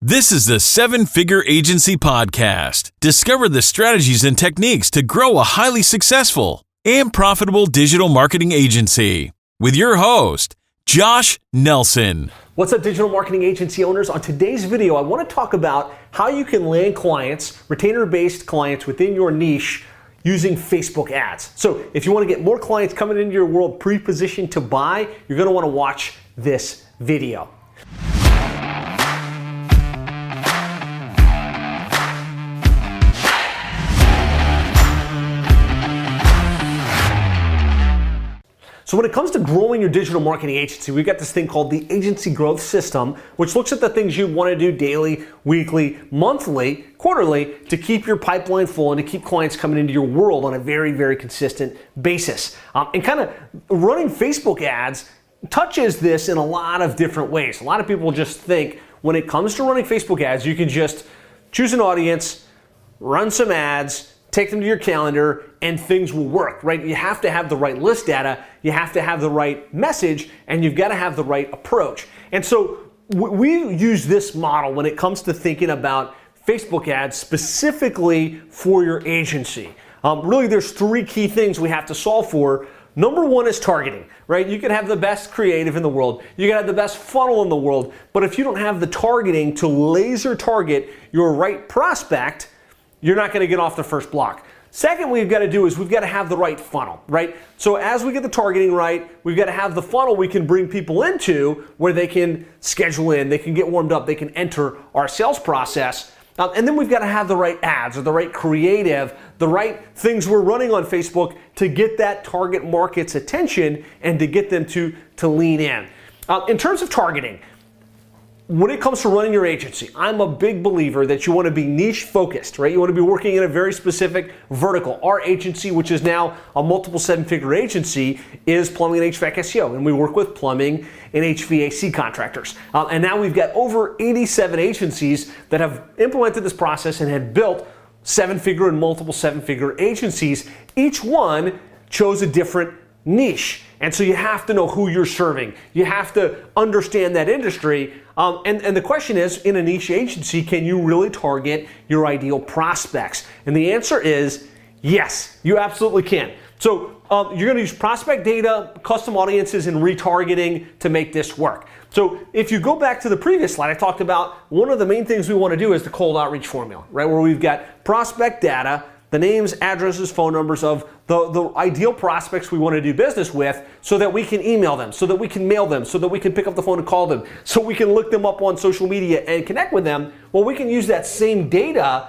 This is the Seven Figure Agency Podcast. Discover the strategies and techniques to grow a highly successful and profitable digital marketing agency with your host, Josh Nelson. What's up, digital marketing agency owners? On today's video, I want to talk about how you can land clients, retainer-based clients within your niche using Facebook ads. So if you want to get more clients coming into your world pre-positioned to buy, you're going to want to watch this video. So when it comes to growing your digital marketing agency, we've got this thing called the Agency Growth System, which looks at the things you want to do daily, weekly, monthly, quarterly to keep your pipeline full and to keep clients coming into your world on a very, very consistent basis. And kind of running Facebook ads touches this in a lot of different ways. A lot of people just think when it comes to running Facebook ads, you can just choose an audience, run some ads, take them to your calendar, and things will work, right? You have to have the right list data, you have to have the right message, and you've got to have the right approach. And so we use this model when it comes to thinking about Facebook ads specifically for your agency. Really, there's three key things we have to solve for. Number one is targeting, right? You can have the best creative in the world, you can have the best funnel in the world, but if you don't have the targeting to laser target your right prospect, you're not going to get off the first block. Second, what we've got to do is we've got to have the right funnel, right? So as we get the targeting right, we've got to have the funnel we can bring people into where they can schedule in, they can get warmed up, they can enter our sales process. And then we've got to have the right ads or the right creative, the right things we're running on Facebook to get that target market's attention and to get them to lean in. In terms of targeting, when it comes to running your agency, I'm a big believer that you want to be niche focused, right? You want to be working in a very specific vertical. Our agency, which is now a multiple seven-figure agency, is plumbing and HVAC SEO, and we work with plumbing and HVAC contractors. And now we've got over 87 agencies that have implemented this process and had built seven-figure and multiple seven-figure agencies. Each one chose a different niche. And so you have to know who you're serving. You have to understand that industry. And the question is, in a niche agency, can you really target your ideal prospects? And the answer is yes, you absolutely can. So you're going to use prospect data, custom audiences, and retargeting to make this work. So if you go back to the previous slide, I talked about one of the main things we want to do is the cold outreach formula, right? Where we've got prospect data, the names, addresses, phone numbers of the ideal prospects we want to do business with so that we can email them, so that we can mail them, so that we can pick up the phone and call them, so we can look them up on social media and connect with them. Well, we can use that same data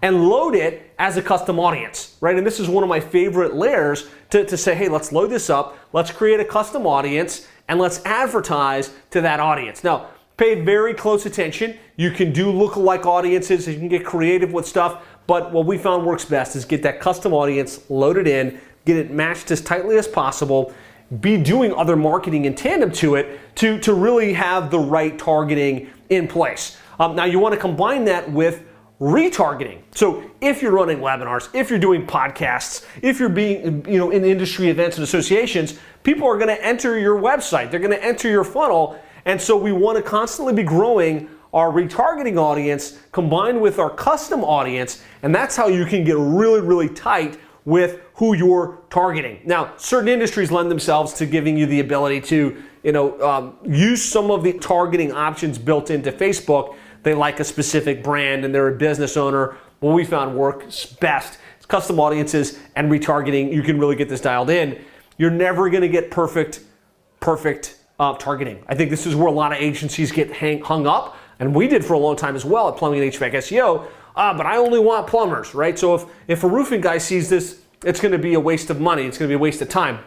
and load it as a custom audience, right? And this is one of my favorite layers to say, hey, let's load this up, let's create a custom audience, and let's advertise to that audience. Now, pay very close attention. You can do lookalike audiences, you can get creative with stuff, but what we found works best is get that custom audience loaded in, get it matched as tightly as possible, be doing other marketing in tandem to it to really have the right targeting in place. Now you want to combine that with retargeting. So if you're running webinars, if you're doing podcasts, if you're being in industry events and associations, people are going to enter your website, they're going to enter your funnel, and so we want to constantly be growing our retargeting audience combined with our custom audience, and that's how you can get really, really tight with who you're targeting. Now, certain industries lend themselves to giving you the ability to, use some of the targeting options built into Facebook. They like a specific brand and they're a business owner. What we found works best is custom audiences and retargeting. You can really get this dialed in. You're never going to get perfect targeting. I think this is where a lot of agencies get hung up. And we did for a long time as well at Plumbing and HVAC SEO, but I only want plumbers, right? So if a roofing guy sees this, it's going to be a waste of money. It's going to be a waste of time.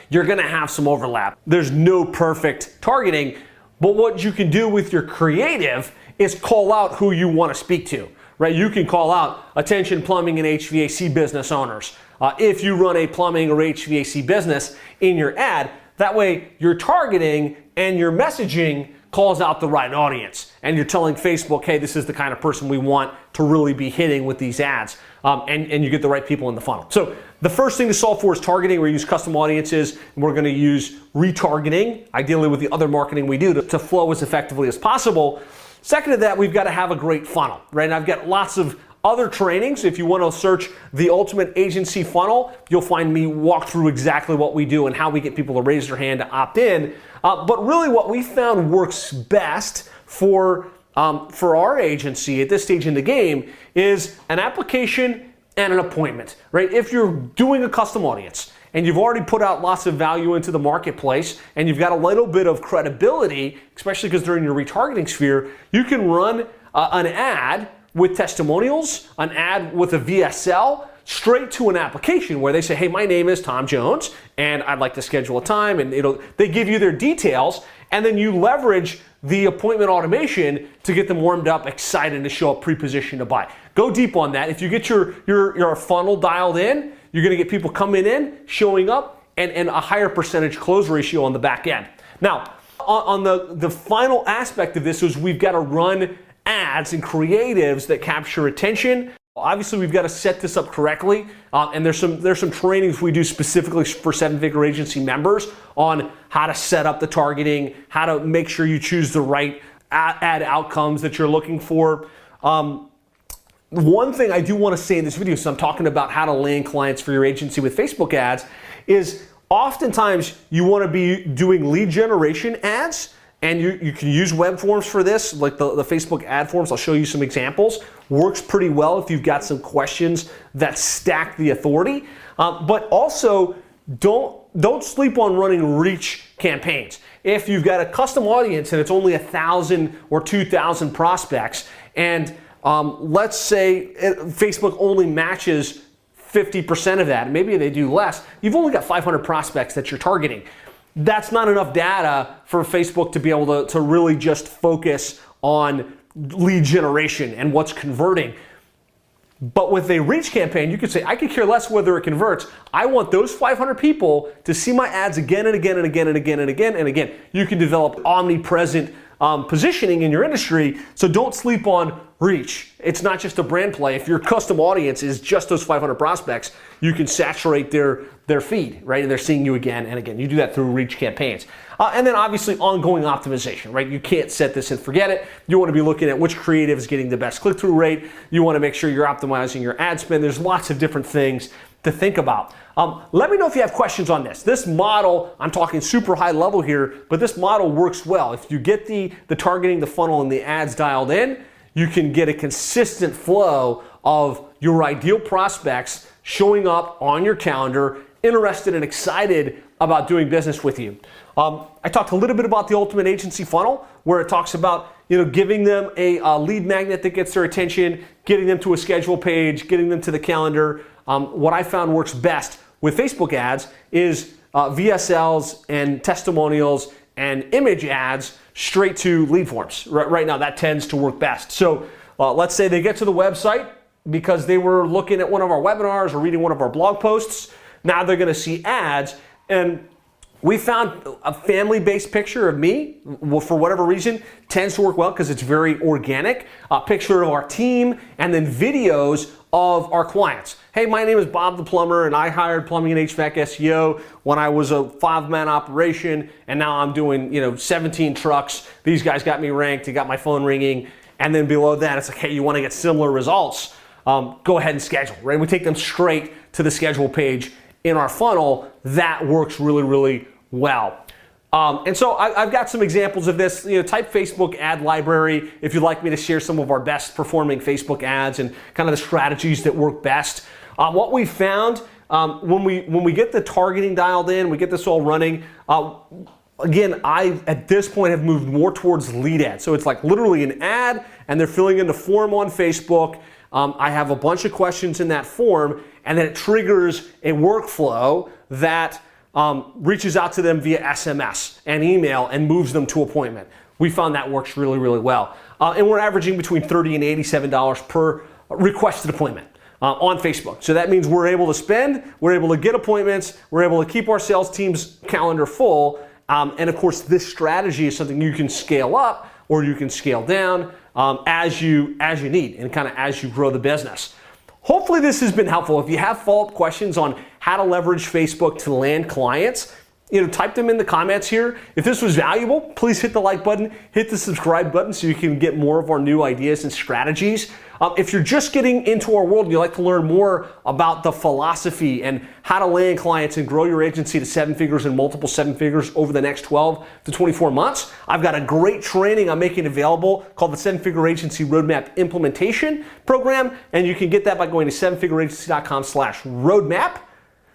You're going to have some overlap. There's no perfect targeting, but what you can do with your creative is call out who you want to speak to, right? You can call out attention plumbing and HVAC business owners. If you run a plumbing or HVAC business in your ad, that way your targeting and your messaging calls out the right audience, and you're telling Facebook, hey, this is the kind of person we want to really be hitting with these ads, and you get the right people in the funnel. So the first thing to solve for is targeting. We use custom audiences, and we're going to use retargeting, ideally with the other marketing we do, to flow as effectively as possible. Second to that, we've got to have a great funnel, right? And I've got lots of other trainings. If you want to search the Ultimate Agency Funnel, you'll find me walk through exactly what we do and how we get people to raise their hand to opt in. But really what we found works best for our agency at this stage in the game is an application and an appointment, right? If you're doing a custom audience and you've already put out lots of value into the marketplace and you've got a little bit of credibility, especially because they're in your retargeting sphere, you can run an ad with testimonials, an ad with a VSL, straight to an application where they say, hey, my name is Tom Jones, and I'd like to schedule a time, and they give you their details, and then you leverage the appointment automation to get them warmed up, excited to show up, pre-positioned to buy. Go deep on that. If you get your funnel dialed in, you're gonna get people coming in, showing up, and a higher percentage close ratio on the back end. Now, on the final aspect of this is we've got to run ads and creatives that capture attention. Obviously, we've got to set this up correctly, and there's some trainings we do specifically for 7-Figure Agency members on how to set up the targeting, how to make sure you choose the right ad outcomes that you're looking for. One thing I do want to say in this video, so I'm talking about how to land clients for your agency with Facebook ads, is oftentimes you want to be doing lead generation ads. And you can use web forms for this, like the Facebook ad forms. I'll show you some examples. Works pretty well if you've got some questions that stack the authority. But also, don't sleep on running reach campaigns. If you've got a custom audience and it's only 1,000 or 2,000 prospects, and let's say Facebook only matches 50% of that, maybe they do less, you've only got 500 prospects that you're targeting. That's not enough data for Facebook to be able to really just focus on lead generation and what's converting. But with a reach campaign, you could say, I could care less whether it converts. I want those 500 people to see my ads again and again and again and again and again and again. You can develop omnipresent positioning in your industry, so don't sleep on reach. It's not just a brand play. If your custom audience is just those 500 prospects, you can saturate their feed, right? And they're seeing you again and again. You do that through reach campaigns. And then obviously ongoing optimization, right? You can't set this and forget it. You want to be looking at which creative is getting the best click-through rate. You want to make sure you're optimizing your ad spend. There's lots of different things to think about. Let me know if you have questions on this. This model, I'm talking super high level here, but this model works well. If you get the targeting, the funnel, and the ads dialed in, you can get a consistent flow of your ideal prospects showing up on your calendar, interested and excited about doing business with you. I talked a little bit about the Ultimate Agency Funnel, where it talks about giving them a lead magnet that gets their attention, getting them to a schedule page, getting them to the calendar. What I found works best with Facebook ads is VSLs and testimonials and image ads straight to lead forms. Right now, that tends to work best. So let's say they get to the website because they were looking at one of our webinars or reading one of our blog posts. Now they're going to see ads, and we found a family-based picture of me, for whatever reason, tends to work well because it's very organic. A picture of our team, and then videos of our clients. Hey, my name is Bob the Plumber, and I hired plumbing and HVAC SEO when I was a 5-man operation, and now I'm doing 17 trucks. These guys got me ranked. They got my phone ringing, and then below that, it's like, hey, you want to get similar results? Go ahead and schedule. Right? We take them straight to the schedule page in our funnel. That works really, really well. And so I've got some examples of this. Type Facebook ad library if you'd like me to share some of our best performing Facebook ads and kind of the strategies that work best. What we found when we get the targeting dialed in, we get this all running. Again, I at this point have moved more towards lead ads. So it's like literally an ad, and they're filling in the form on Facebook. I have a bunch of questions in that form, and then it triggers a workflow that reaches out to them via SMS and email and moves them to appointment. We found that works really, really well. And we're averaging between $30 and $87 per requested appointment on Facebook. So that means we're able to spend, we're able to get appointments, we're able to keep our sales team's calendar full. And of course, this strategy is something you can scale up or you can scale down as you need and kind of as you grow the business. Hopefully this has been helpful. If you have follow-up questions on how to leverage Facebook to land clients, type them in the comments here. If this was valuable, please hit the like button, hit the subscribe button so you can get more of our new ideas and strategies. If you're just getting into our world and you'd like to learn more about the philosophy and how to land clients and grow your agency to 7 figures and multiple 7 figures over the next 12 to 24 months, I've got a great training I'm making available called the 7-Figure Agency Roadmap Implementation Program, and you can get that by going to 7figureagency.com/roadmap.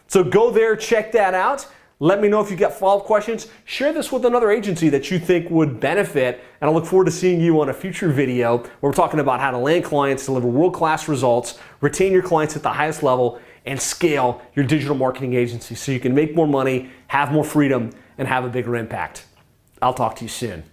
So go there, check that out. Let me know if you've got follow-up questions. Share this with another agency that you think would benefit, and I look forward to seeing you on a future video where we're talking about how to land clients, deliver world-class results, retain your clients at the highest level, and scale your digital marketing agency so you can make more money, have more freedom, and have a bigger impact. I'll talk to you soon.